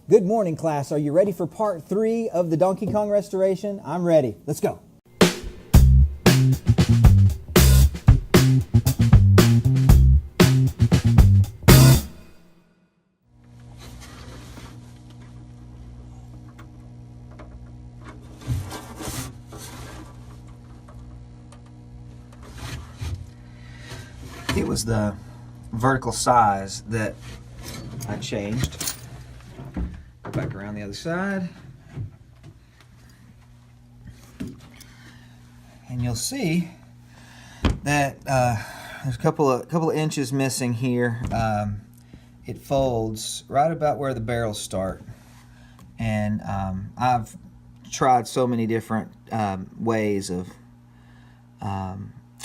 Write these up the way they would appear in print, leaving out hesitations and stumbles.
Good morning, class. Are you ready for part 3 of the Donkey Kong restoration? I'm ready. Let's go. It was the vertical size that I changed. Go back around the other side. And you'll see that there's a couple of inches missing here. It folds right about where the barrels start. And I've tried so many different ways of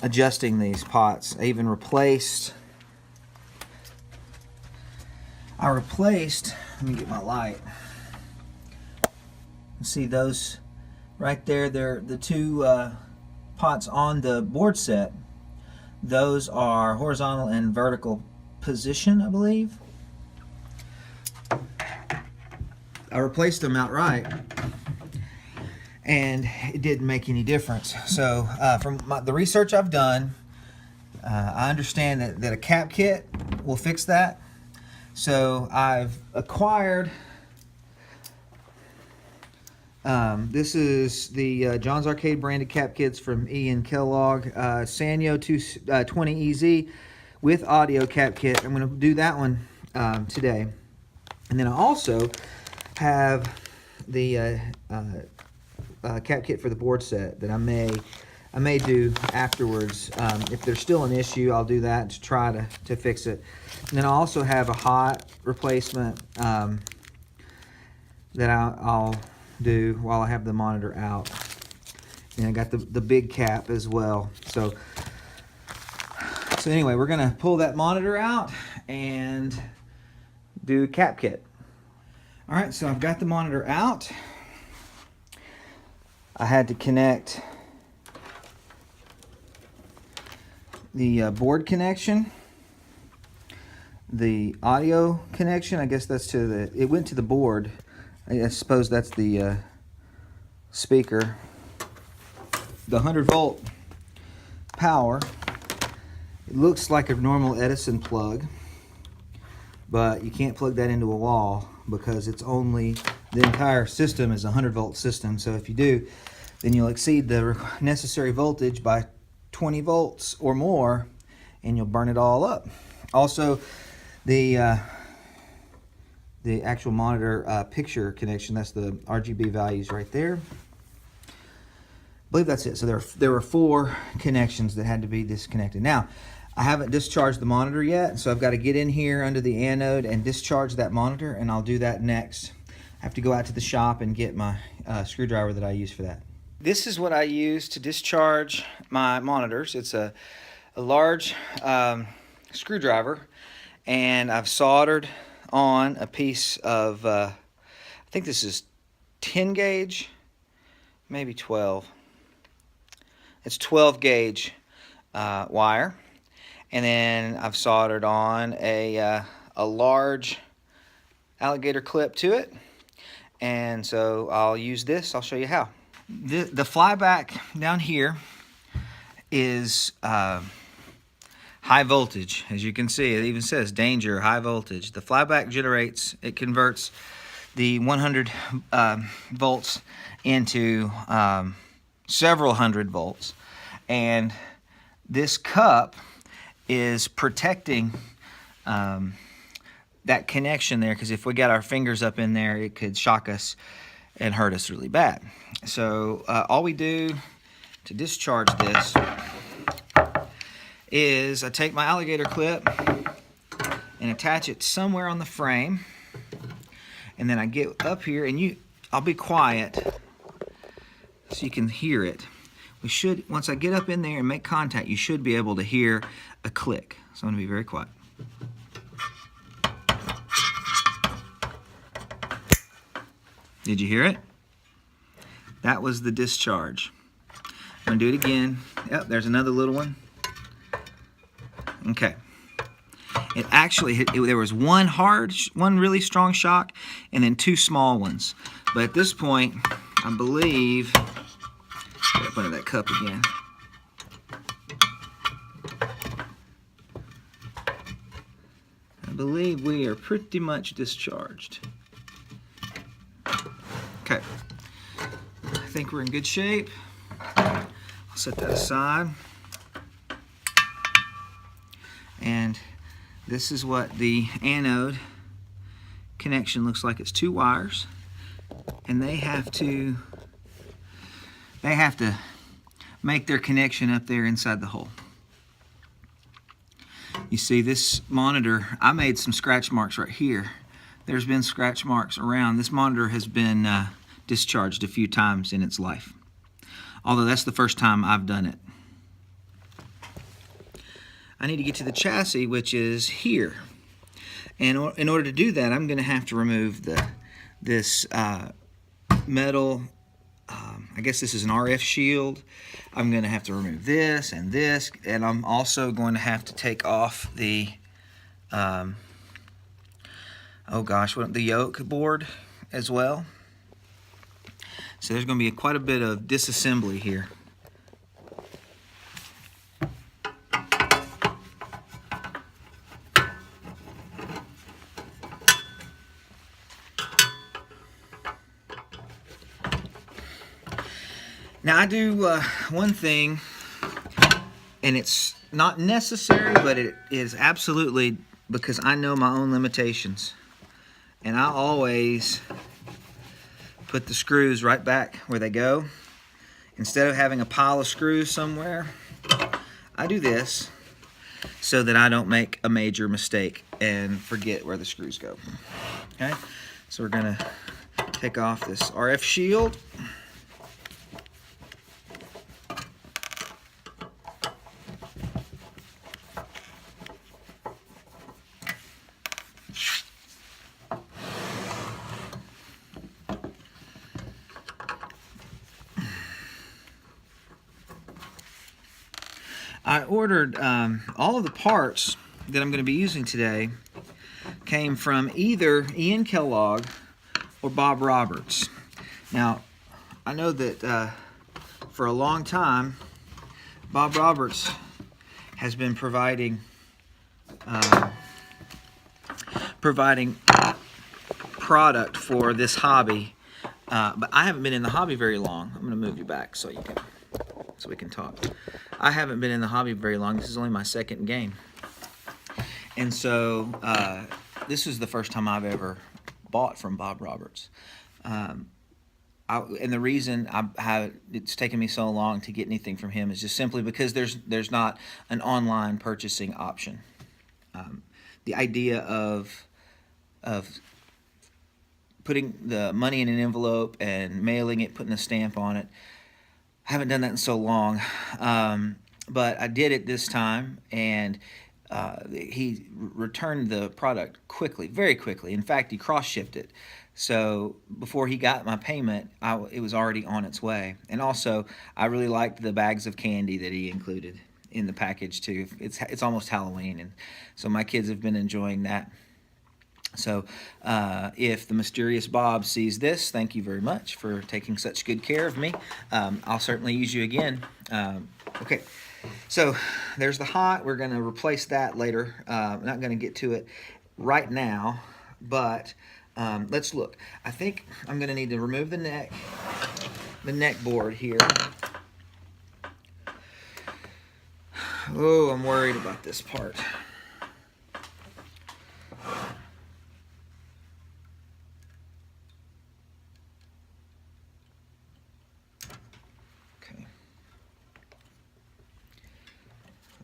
adjusting these pots. I even replaced, let me get my light. See those right there? They're the two pots on the board set. Those are horizontal and vertical position, I believe. I replaced them outright, and it didn't make any difference. So from the research I've done, I understand that a cap kit will fix that. So I've acquired, this is the John's Arcade branded cap kits from Ian Kellogg, Sanyo EZ20 with audio cap kit. I'm going to do that one today. And then I also have the cap kit for the board set that I may do afterwards. If there's still an issue, I'll do that to try to fix it. And then I also have a hot replacement that I'll do while I have the monitor out. And I got the big cap as well. So anyway, we're gonna pull that monitor out and do cap kit. All right, so I've got the monitor out. I had to connect the board connection, the audio connection. I guess that's it went to the board. I suppose that's the speaker. The 100 volt power. It looks like a normal Edison plug, but you can't plug that into a wall because it's only, the entire system is a 100 volt system. So if you do, then you'll exceed the necessary voltage by 20 volts or more, and you'll burn it all up. Also, the actual monitor picture connection, that's the RGB values right there. I believe that's it. So there were 4 connections that had to be disconnected. Now, I haven't discharged the monitor yet, so I've got to get in here under the anode and discharge that monitor, and I'll do that next. I have to go out to the shop and get my screwdriver that I use for that. This is what I use to discharge my monitors. It's a large screwdriver, and I've soldered on a piece of, I think this is 10 gauge, maybe 12. It's 12 gauge wire. And then I've soldered on a large alligator clip to it. And so I'll use this. I'll show you how. The flyback down here is high voltage. As you can see, it even says danger, high voltage. The flyback it converts the 100 volts into several hundred volts. And this cup is protecting that connection there, because if we got our fingers up in there, it could shock us and hurt us really bad. So all we do to discharge this is I take my alligator clip and attach it somewhere on the frame, and then I get up here, and I'll be quiet so you can hear it. Once I get up in there and make contact, you should be able to hear a click. So I'm going to be very quiet. Did you hear it? That was the discharge. I'm going to do it again. Yep, there's another little one. Okay. It actually hit, there was one really strong shock, and then 2 small ones. But at this point, I believe, up under that cup again. I believe we are pretty much discharged. Okay, I think we're in good shape. I'll set that aside. And this is what the anode connection looks like. It's 2 wires, and they have to make their connection up there inside the hole. You see this monitor, I made some scratch marks right here. There's been scratch marks around. This monitor has been discharged a few times in its life, although that's the first time I've done it. I need to get to the chassis, which is here. And in order to do that, I'm going to have to remove this metal, I guess this is an RF shield. I'm going to have to remove this, and I'm also going to have to take off the, oh gosh, the yoke board as well. So there's going to be quite a bit of disassembly here. Now I do one thing, and it's not necessary, but it is absolutely because I know my own limitations. And I always put the screws right back where they go. Instead of having a pile of screws somewhere, I do this so that I don't make a major mistake and forget where the screws go. Okay, so we're gonna take off this RF shield. I ordered all of the parts that I'm going to be using today came from either Ian Kellogg or Bob Roberts. Now, I know that for a long time, Bob Roberts has been providing product for this hobby, but I haven't been in the hobby very long. I'm going to move you back so we can talk. I haven't been in the hobby very long. This is only my second game. And so this is the first time I've ever bought from Bob Roberts. And the reason it's taken me so long to get anything from him is just simply because there's not an online purchasing option. The idea of putting the money in an envelope and mailing it, putting a stamp on it, I haven't done that in so long, but I did it this time, and he returned the product quickly, very quickly. In fact, he cross-shipped it. So before he got my payment, it was already on its way. And also, I really liked the bags of candy that he included in the package too. It's almost Halloween, and so my kids have been enjoying that. So if the mysterious Bob sees this, thank you very much for taking such good care of me. I'll certainly use you again. Okay, so there's the hot. We're going to replace that later. I'm not going to get to it right now, but let's look. I think I'm going to need to remove the neck board here. Oh, I'm worried about this part.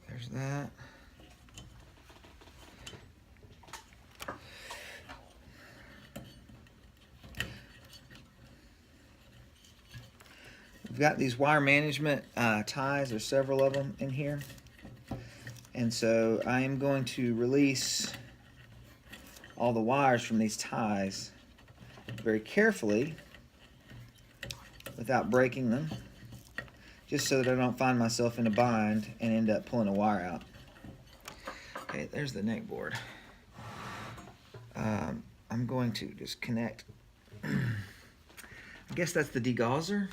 There's that. We've got these wire management ties. There's several of them in here. And so I am going to release all the wires from these ties very carefully without breaking them, just so that I don't find myself in a bind and end up pulling a wire out. Okay, there's the neck board. I'm going to just connect. I guess that's the degausser.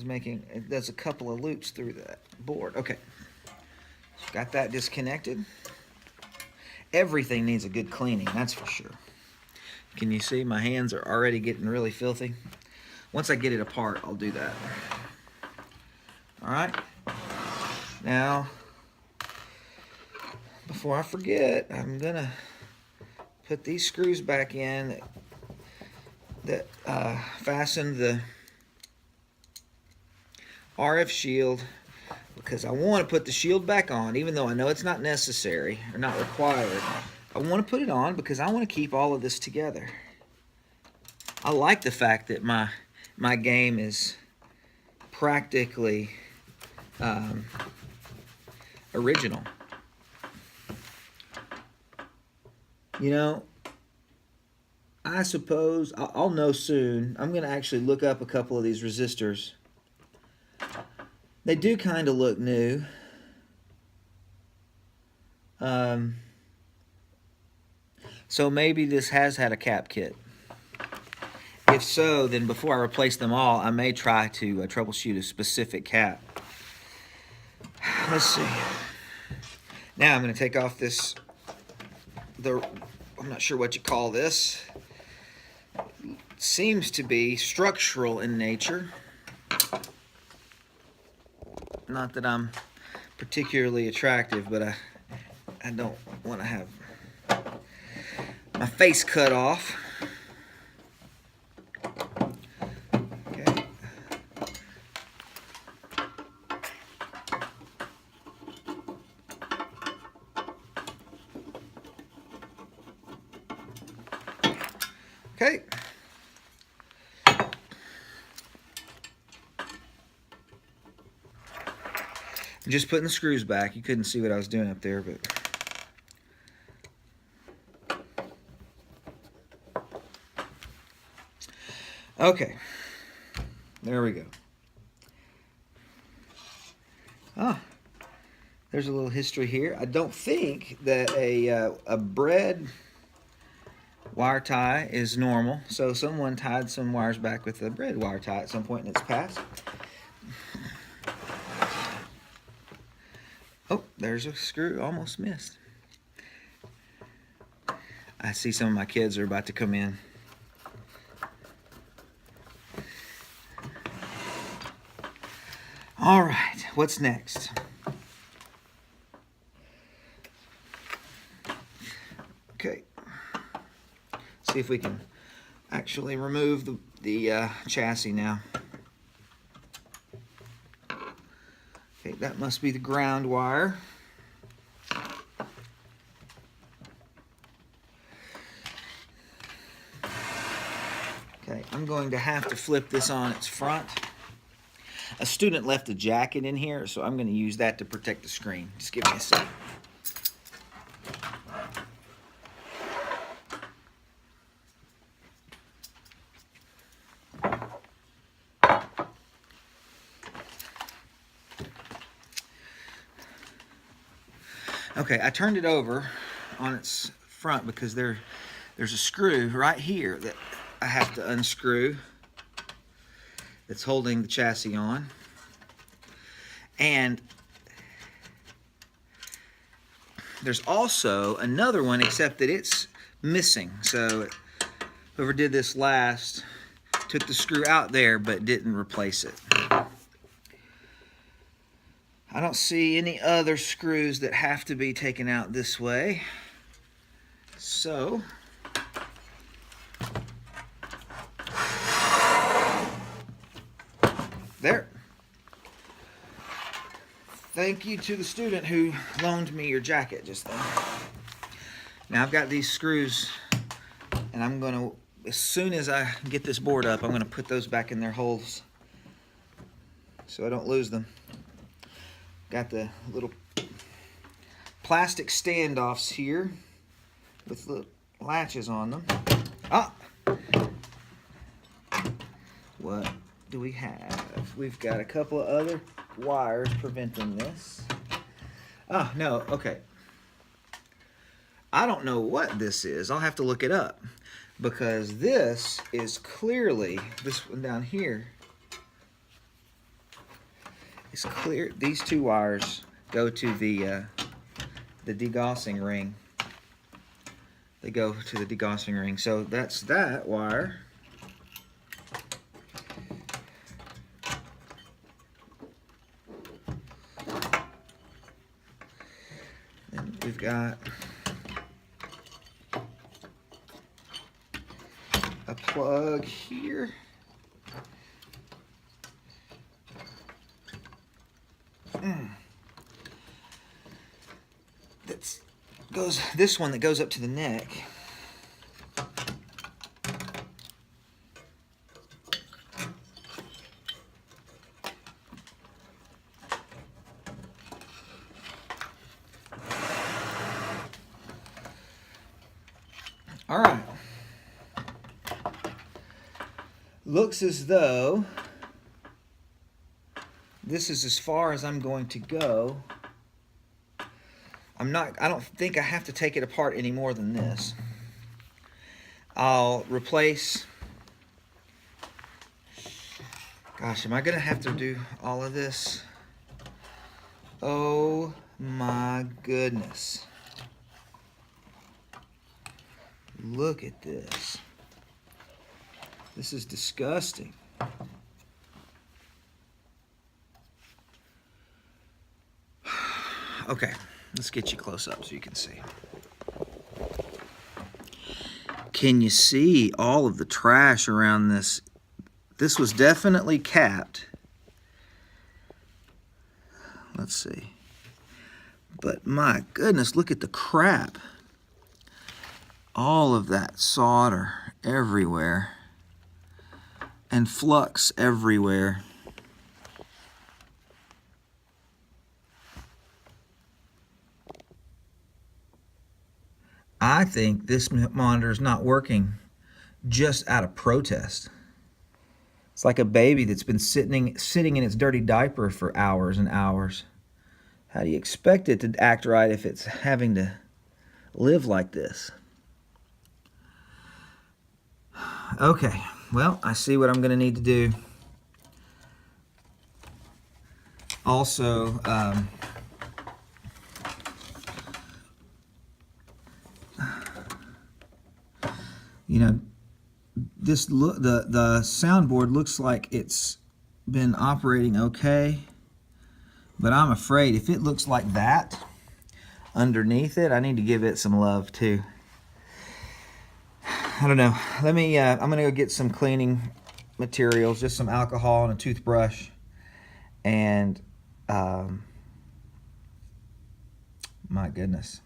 It does a couple of loops through that board. Okay, got that disconnected. Everything needs a good cleaning, that's for sure. Can you see my hands are already getting really filthy? Once I get it apart, I'll do that. All right. Now, before I forget, I'm gonna put these screws back in that fasten the RF shield, because I want to put the shield back on, even though I know it's not necessary or not required. I want to put it on because I want to keep all of this together. I like the fact that my game is practically original. You know, I suppose I'll know soon. I'm going to actually look up a couple of these resistors. They do kind of look new. So maybe this has had a cap kit. If so, then before I replace them all, I may try to troubleshoot a specific cap. Let's see. Now I'm going to take off this, I'm not sure what you call this. It seems to be structural in nature. Not that I'm particularly attractive, but I don't want to have my face cut off. Okay. Okay. I'm just putting the screws back. You couldn't see what I was doing up there, but okay, there we go. Ah, there's a little history here. I don't think that a bread wire tie is normal, so someone tied some wires back with a bread wire tie at some point in its past. Oh, there's a screw, almost missed. I see some of my kids are about to come in. All right, what's next? Okay, see if we can actually remove the chassis now. Okay, that must be the ground wire. Okay, I'm going to have to flip this on its front. A student left a jacket in here, so I'm going to use that to protect the screen. Just give me a second. Okay, I turned it over on its front because there's a screw right here that I have to unscrew that's holding the chassis on. And there's also another one, except that it's missing. So whoever did this last took the screw out there but didn't replace it. I don't see any other screws that have to be taken out this way. So there. Thank you to the student who loaned me your jacket just then. Now I've got these screws, and I'm going to, as soon as I get this board up, I'm going to put those back in their holes so I don't lose them. Got the little plastic standoffs here with the latches on them. Ah! we have? We've got a couple of other wires preventing this. Oh, no, okay. I don't know what this is. I'll have to look it up, because this is clearly, this one down here is clear. These two wires go to the degaussing ring. They go to the degaussing ring. So that's that wire. And we've got a plug here. This one that goes up to the neck. All right. Looks as though this is as far as I'm going to go. I don't think I have to take it apart any more than this. I'll replace, gosh, am I gonna have to do all of this? Oh my goodness. Look at this. This is disgusting. Okay, let's get you close up so you can see. Can you see all of the trash around this? This was definitely capped. Let's see. But my goodness, look at the crap. All of that solder everywhere. And flux everywhere. I think this monitor is not working just out of protest. It's like a baby that's been sitting in its dirty diaper for hours and hours. How do you expect it to act right if it's having to live like this? Okay, well, I see what I'm going to need to do. Also, you know, the soundboard looks like it's been operating okay, but I'm afraid if it looks like that underneath it, I need to give it some love too. I don't know. Let me, I'm gonna go get some cleaning materials, just some alcohol and a toothbrush, and my goodness.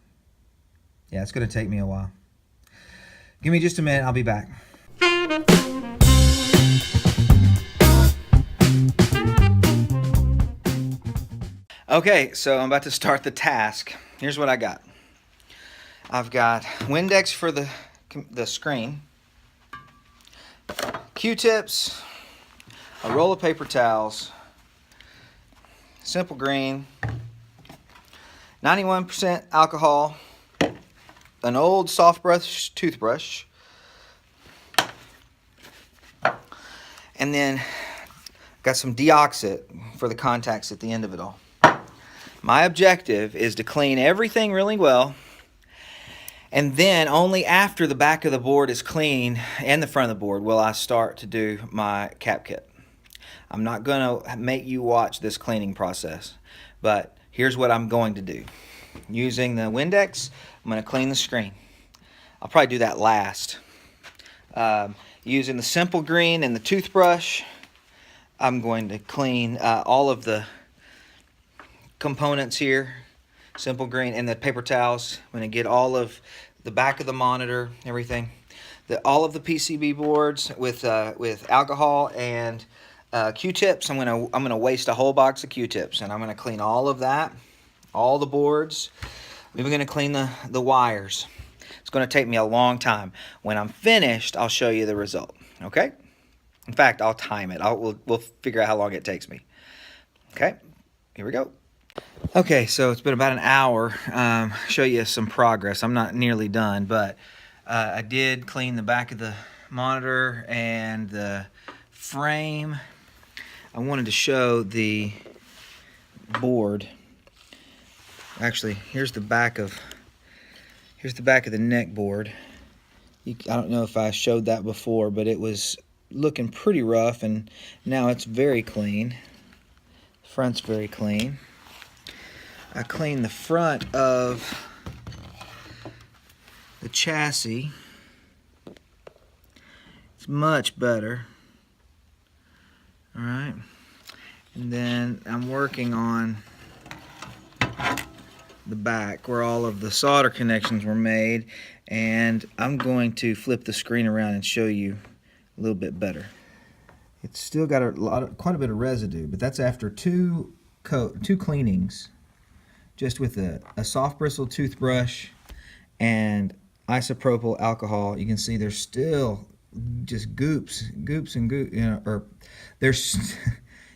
Yeah, it's gonna take me a while. Give me just a minute, I'll be back. Okay, so I'm about to start the task. Here's what I got. I've got Windex for the screen, Q-tips, a roll of paper towels, simple green, 91% alcohol, an old soft brush toothbrush, and then got some deoxit for the contacts at the end of it all. My objective is to clean everything really well, and then only after the back of the board is clean and the front of the board will I start to do my cap kit. I'm not going to make you watch this cleaning process, but here's what I'm going to do. Using the Windex, I'm going to clean the screen. I'll probably do that last. Using the simple green and the toothbrush, I'm going to clean all of the components here, simple green, and the paper towels. I'm going to get all of the back of the monitor, everything, all of the PCB boards with alcohol and Q-tips. I'm gonna waste a whole box of Q-tips, and I'm gonna clean all of that, all the boards. I'm even gonna clean the wires. It's gonna take me a long time. When I'm finished, I'll show you the result. Okay? In fact, I'll time it. We'll figure out how long it takes me. Okay, here we go. Okay, so it's been about an hour. Show you some progress. I'm not nearly done, but I did clean the back of the monitor and the frame. I wanted to show the board. Actually, here's the back of the neck board. I don't know if I showed that before, but it was looking pretty rough, and now it's very clean. Front's very clean. I cleaned the front of the chassis. It's much better. All right, and then I'm working on the back where all of the solder connections were made, and I'm going to flip the screen around and show you a little bit better. It's still got quite a bit of residue, but that's after two cleanings, just with a soft bristle toothbrush and isopropyl alcohol. You can see there's still just goops and goops, you know, or there's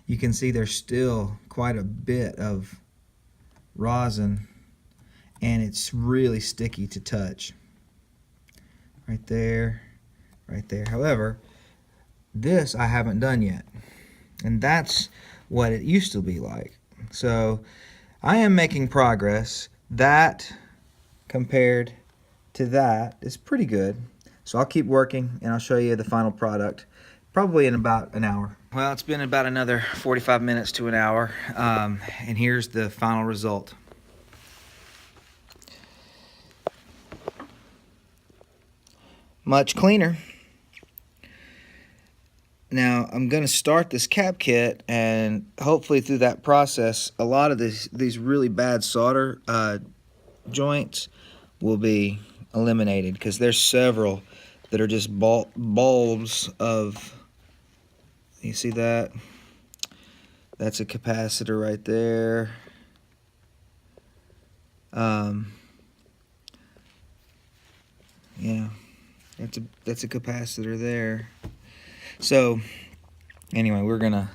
you can see there's still quite a bit of rosin, and it's really sticky to touch. Right there, right there. However, this I haven't done yet, and that's what it used to be like. So I am making progress. That compared to that is pretty good. So I'll keep working, and I'll show you the final product probably in about an hour. Well, it's been about another 45 minutes to an hour, and here's the final result. Much cleaner. Now I'm going to start this cap kit, and hopefully through that process a lot of these really bad solder joints will be eliminated, because there's several that are just bulbs of, you see that? That's a capacitor right there. Yeah, that's a capacitor there. So anyway, we're gonna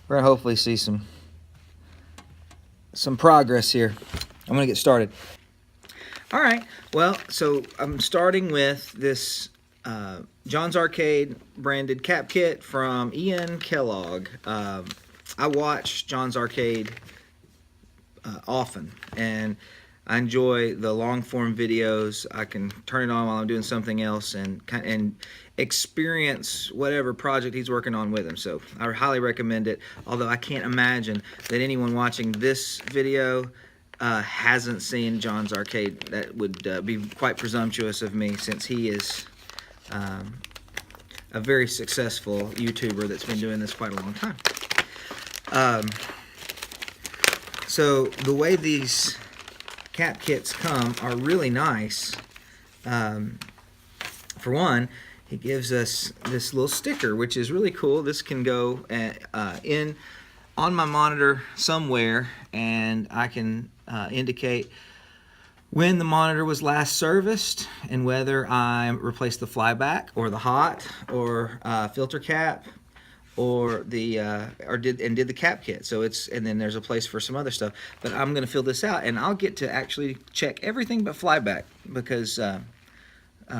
hopefully see some progress here. I'm gonna get started. All right, well, so I'm starting with this John's Arcade branded cap kit from Ian Kellogg. I watch John's Arcade often, and I enjoy the long form videos. I can turn it on while I'm doing something else and experience whatever project he's working on with him. So I highly recommend it, although I can't imagine that anyone watching this video hasn't seen John's Arcade. That would be quite presumptuous of me, since he is a very successful YouTuber that's been doing this quite a long time. So the way these cap kits come are really nice. For one, he gives us this little sticker, which is really cool. This can go on my monitor somewhere, and I can indicate when the monitor was last serviced and whether I replaced the flyback or the hot or filter cap or did the cap kit. So and then there's a place for some other stuff. But I'm going to fill this out, and I'll get to actually check everything but flyback, because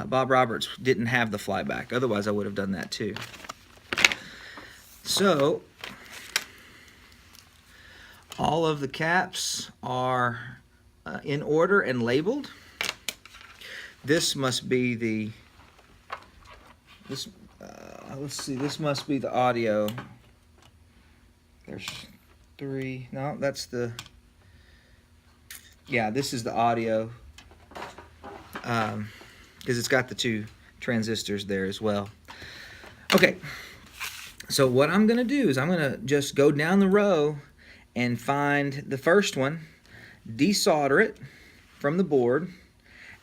Bob Roberts didn't have the flyback. Otherwise, I would have done that too. So all of the caps are in order and labeled. This must be the let's see, this must be the audio. There's three. No, that's the, yeah, this is the audio, because it's got the two transistors there as well. Okay, so what I'm gonna do is I'm gonna just go down the row and find the first one, desolder it from the board,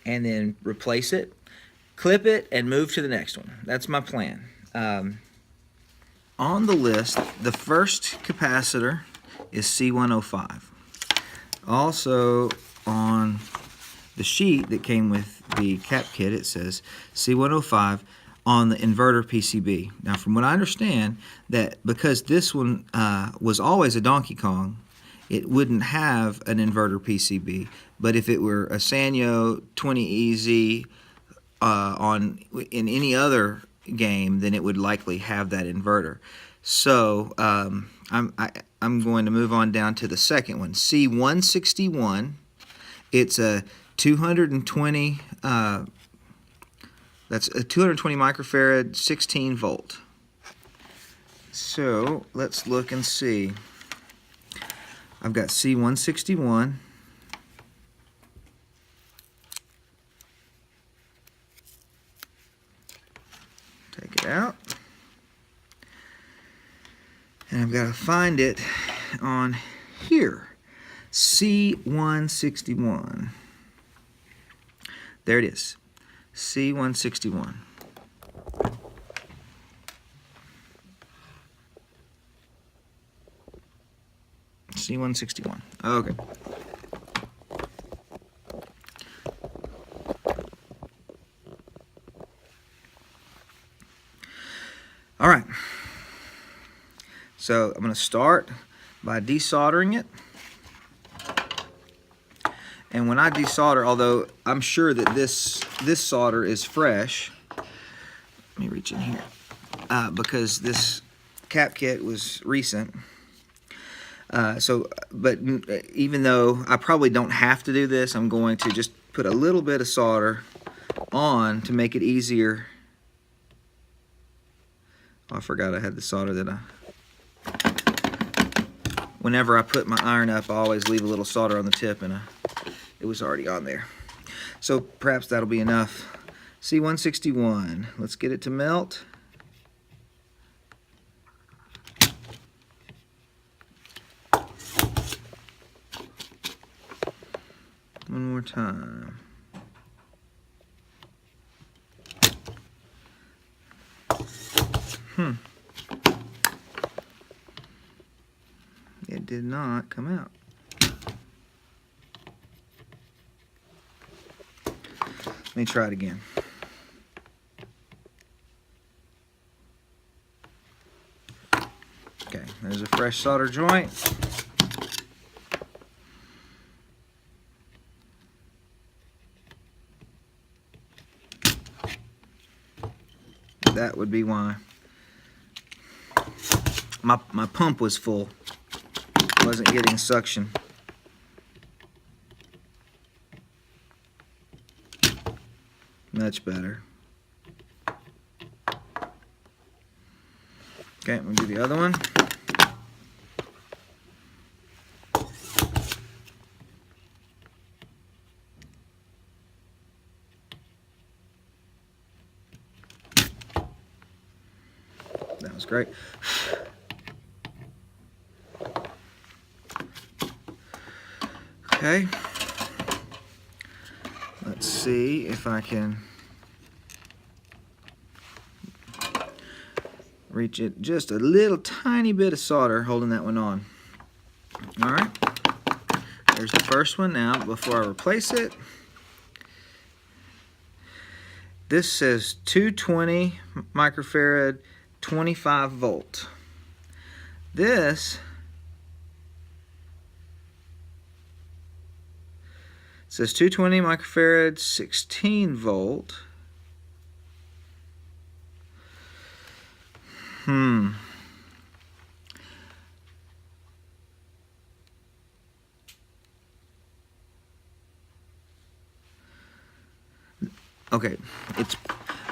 and then replace it, clip it, and move to the next one. That's my plan. On the list, the first capacitor is C105. Also on the sheet that came with the cap kit, it says C105 on the inverter PCB. Now, from what I understand, that because this one was always a Donkey Kong, it wouldn't have an inverter PCB. But if it were a Sanyo EZ20 in any other game, then it would likely have that inverter. So I'm going to move on down to the second one, C161. It's a 220. That's a 220 microfarad, 16 volt. So let's look and see. I've got C161. Take it out. And I've got to find it on here. C161. There it is. C161. C161. Okay. All right. So I'm going to start by desoldering it. And when I desolder, although I'm sure that this solder is fresh, let me reach in here, because this cap kit was recent. But even though I probably don't have to do this, I'm going to just put a little bit of solder on to make it easier. Oh, I forgot I had the solder that whenever I put my iron up, I always leave a little solder on the tip, and it was already on there. So perhaps that'll be enough. C161, let's get it to melt. One more time. It did not come out. Let me try it again. Okay, there's a fresh solder joint. That would be why. My pump was full. Wasn't getting suction. Much better. Okay, we'll do the other one. That was great. Okay. Let's see if I can reach it. Just a little tiny bit of solder holding that one on. All right. There's the first one. Now, before I replace it, this says 220 microfarad, 25 volt. This says 220 microfarad, 16 volt. Okay, it's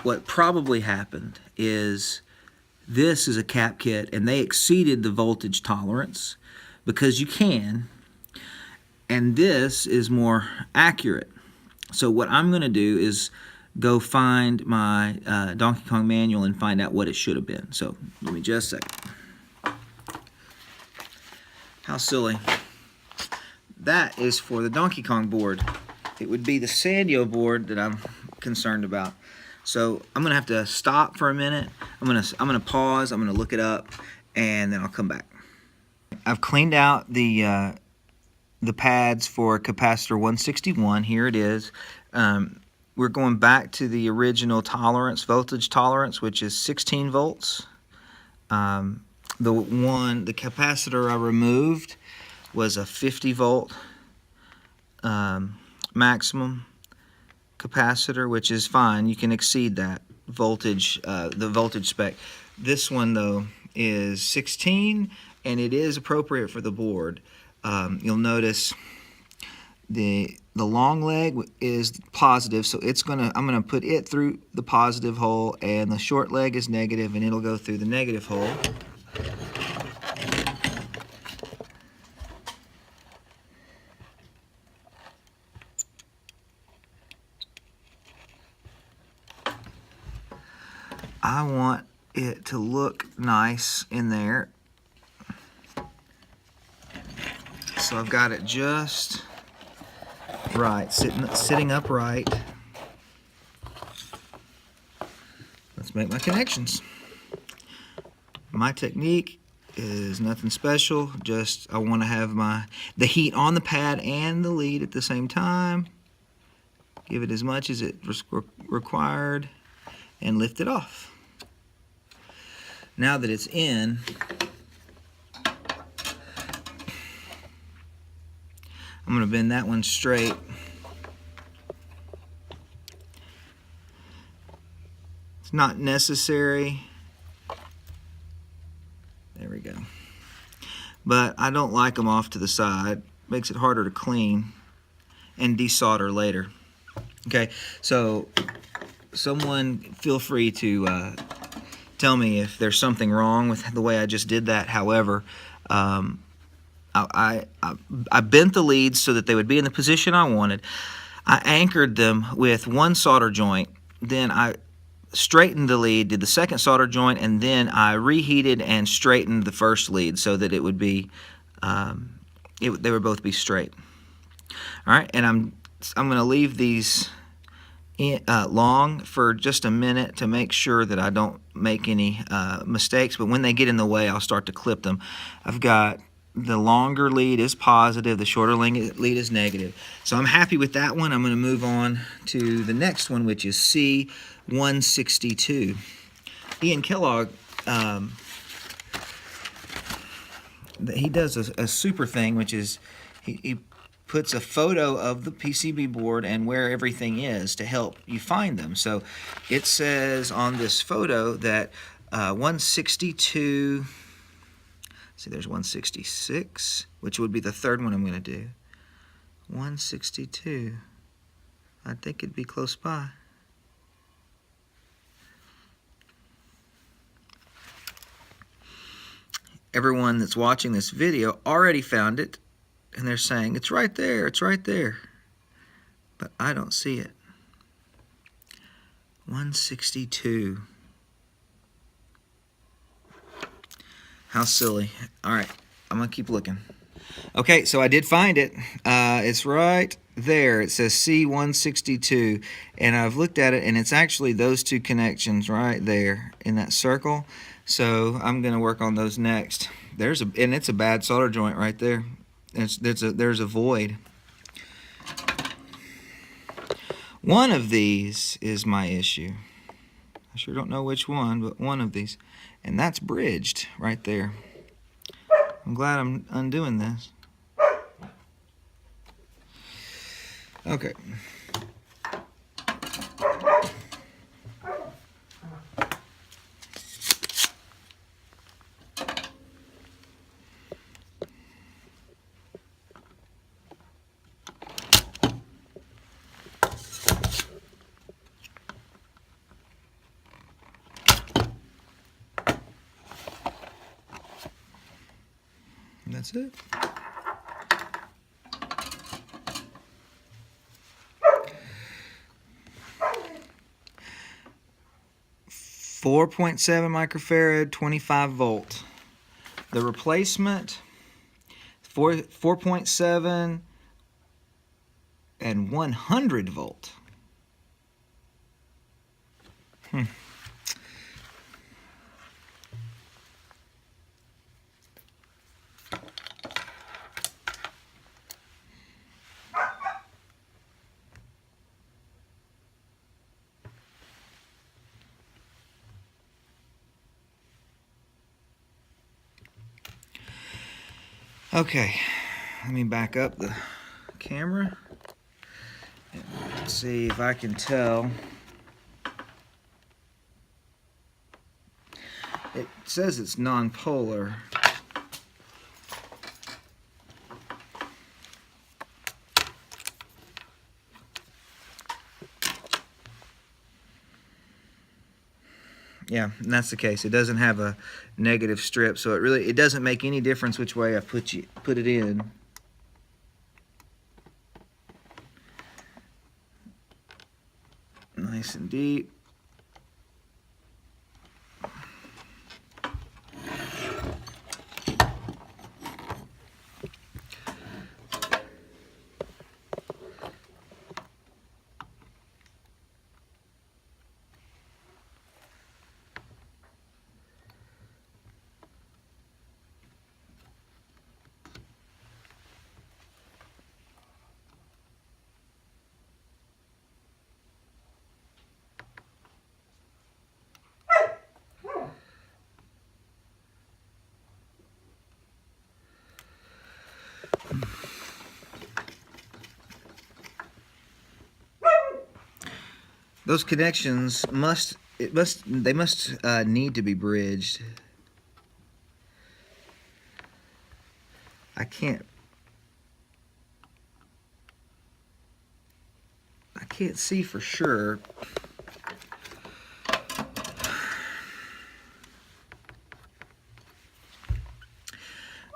what probably happened is this is a cap kit and they exceeded the voltage tolerance because you can, and this is more accurate. So what I'm going to do is go find my Donkey Kong manual and find out what it should have been. So give me just a second. How silly. That is for the Donkey Kong board. It would be the Sanyo board that I'm concerned about. So I'm gonna have to stop for a minute. I'm gonna pause. I'm gonna look it up, and then I'll come back. I've cleaned out the pads for capacitor 161. Here it is. we're going back to the original tolerance, voltage tolerance, which is 16 volts. The capacitor I removed was a 50 volt maximum capacitor, which is fine. You can exceed that voltage, the voltage spec. This one though is 16, and it is appropriate for the board. You'll notice the long leg is positive, so I'm gonna put it through the positive hole, and the short leg is negative, and it'll go through the negative hole. I want it to look nice in there, so I've got it just right, sitting upright. Let's make my connections. My technique is nothing special, just I want to have the heat on the pad and the lead at the same time. Give it as much as it required and lift it off. Now that it's in, I'm going to bend that one straight. It's not necessary. There we go. But I don't like them off to the side. Makes it harder to clean and desolder later. Okay, so someone feel free to tell me if there's something wrong with the way I just did that. However, I bent the leads so that they would be in the position I wanted. I anchored them with one solder joint. Then I straightened the lead, did the second solder joint, and then I reheated and straightened the first lead so that it would be, they would both be straight. All right, and I'm going to leave these long for just a minute to make sure that I don't make any mistakes, but when they get in the way, I'll start to clip them. I've got the longer lead is positive, the shorter lead is negative. So I'm happy with that one. I'm going to move on to the next one, which is C162. Ian Kellogg, he does a super thing, which is he puts a photo of the PCB board and where everything is to help you find them. So it says on this photo that 162, see there's 166, which would be the third one I'm going to do. 162, I think it'd be close by. Everyone that's watching this video already found it, and they're saying, it's right there, it's right there. But I don't see it. 162. How silly. All right, I'm going to keep looking. Okay, so I did find it. It's right there. It says C162, and I've looked at it, and it's actually those two connections right there in that circle. So I'm going to work on those next. And it's a bad solder joint right there. There's a void. One of these is my issue. I sure don't know which one, but one of these. And that's bridged right there. I'm glad I'm undoing this. Okay. That's it. .7 microfarad, 25 volt. The replacement, 4.7 and 100 volt. Okay, let me back up the camera and see if I can tell. It says it's non-polar. Yeah, and that's the case. It doesn't have a negative strip, so it doesn't make any difference which way I put it in. Nice and deep. Those connections must need to be bridged. I can't see for sure.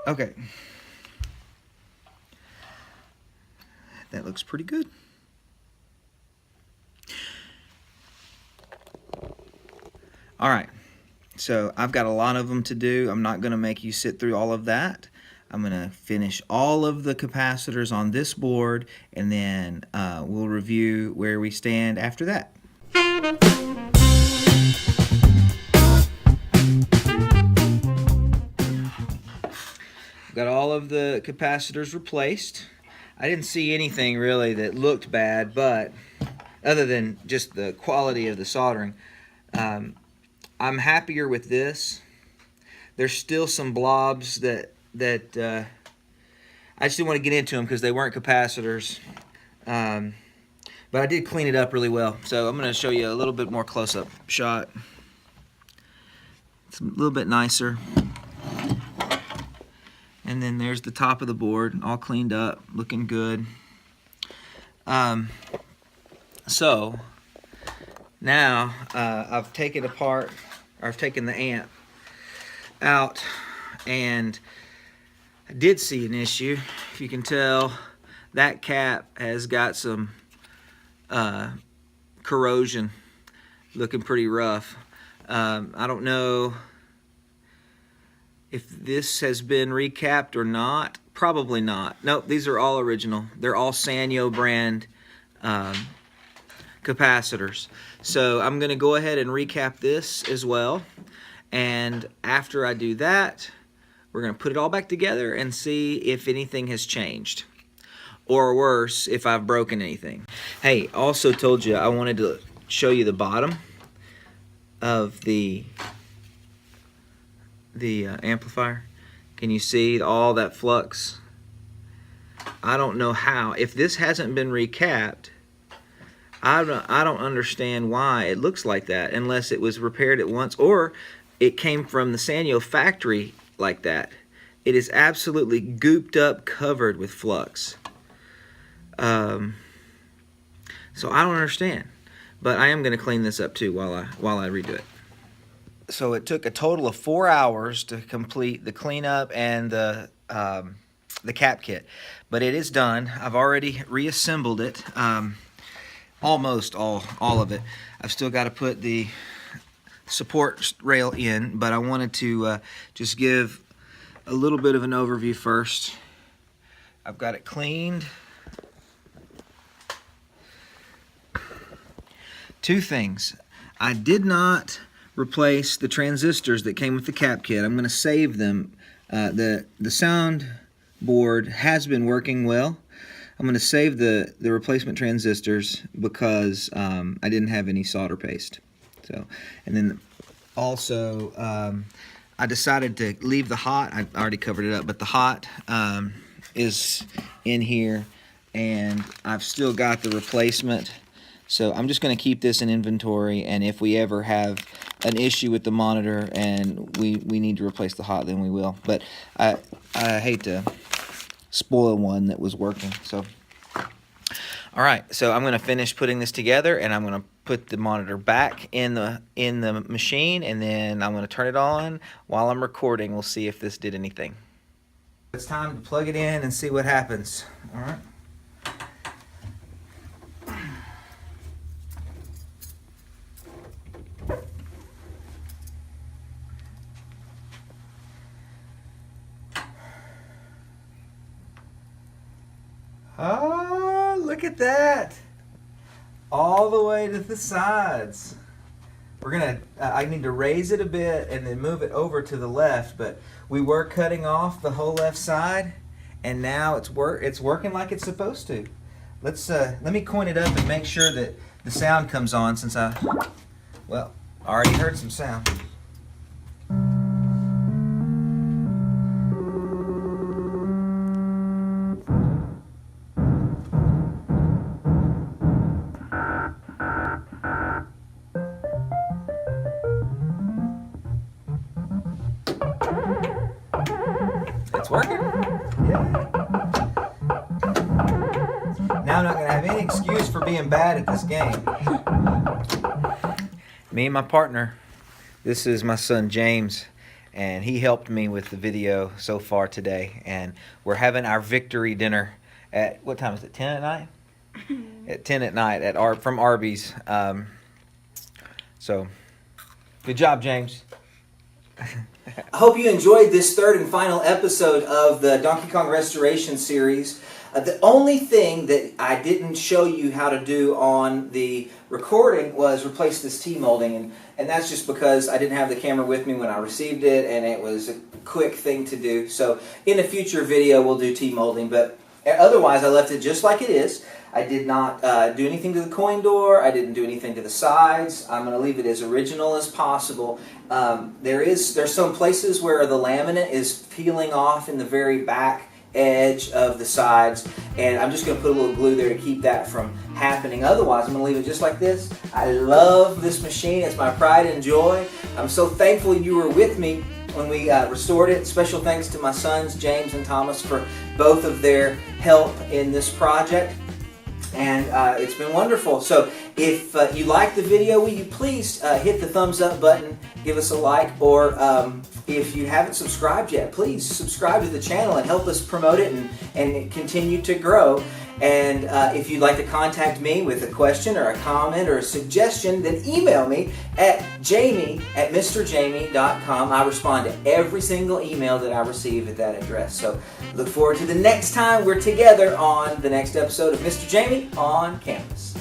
Okay. That looks pretty good. All right, so I've got a lot of them to do. I'm not going to make you sit through all of that. I'm going to finish all of the capacitors on this board, and then we'll review where we stand after that. Got all of the capacitors replaced. I didn't see anything really that looked bad, but other than just the quality of the soldering. I'm happier with this. There's still some blobs that I just didn't want to get into them because they weren't capacitors. But I did clean it up really well. So I'm going to show you a little bit more close-up shot. It's a little bit nicer. And then there's the top of the board, all cleaned up, looking good. So now I've taken apart, or I've taken the amp out, and I did see an issue. If you can tell, that cap has got some corrosion, looking pretty rough. I don't know if this has been recapped or not. Probably not. Nope, these are all original. They're all Sanyo brand capacitors. So I'm going to go ahead and recap this as well. And after I do that, we're going to put it all back together and see if anything has changed. Or worse, if I've broken anything. Hey, also told you I wanted to show you the bottom of the amplifier. Can you see all that flux? I don't know how. If this hasn't been recapped, I don't understand why it looks like that, unless it was repaired at once or it came from the Sanyo factory like that. It is absolutely gooped up, covered with flux. So I don't understand, but I am going to clean this up too while I redo it. So it took a total of 4 hours to complete the cleanup and the cap kit, but it is done. I've already reassembled it, almost all of it. I've still got to put the support rail in, but I wanted to just give a little bit of an overview first. I've got it cleaned. Two things. I did not replace the transistors that came with the cap kit. I'm going to save them. The sound board has been working well. I'm going to save the replacement transistors because I didn't have any solder paste. So, and then also I decided to leave the hot. I already covered it up, but the hot is in here, and I've still got the replacement. So I'm just going to keep this in inventory, and if we ever have an issue with the monitor and we need to replace the hot, then we will. But I hate to spoil one that was working. So all right, so I'm going to finish putting this together, and I'm going to put the monitor back in the machine, and then I'm going to turn it on while I'm recording. We'll see if this did anything. It's time to plug it in and see what happens. All right. Oh, look at that. All the way to the sides. We're gonna, I need to raise it a bit and then move it over to the left, but we were cutting off the whole left side, and now it's working like it's supposed to. Let me coin it up and make sure that the sound comes on, since I already heard some sound. It's working. Yeah. Now I'm not going to have any excuse for being bad at this game. Me and my partner, this is my son James, and he helped me with the video so far today. And we're having our victory dinner at, what time is it, 10 at night? At 10 at night from Arby's. So, good job, James. I hope you enjoyed this third and final episode of the Donkey Kong Restoration series. The only thing that I didn't show you how to do on the recording was replace this T-molding, and that's just because I didn't have the camera with me when I received it, and it was a quick thing to do. So in a future video we'll do T-molding, but otherwise I left it just like it is. I did not do anything to the coin door. I didn't do anything to the sides. I'm going to leave it as original as possible. There's some places where the laminate is peeling off in the very back edge of the sides, and I'm just going to put a little glue there to keep that from happening. Otherwise, I'm going to leave it just like this. I love this machine. It's my pride and joy. I'm so thankful you were with me when we restored it. Special thanks to my sons, James and Thomas, for both of their help in this project. And it's been wonderful. So if you like the video, will you please hit the thumbs up button, give us a like, or if you haven't subscribed yet, please subscribe to the channel and help us promote it and continue to grow. And if you'd like to contact me with a question or a comment or a suggestion, then email me at jamie@mrjamie.com. I respond to every single email that I receive at that address. So look forward to the next time we're together on the next episode of Mr. Jamie on Campus.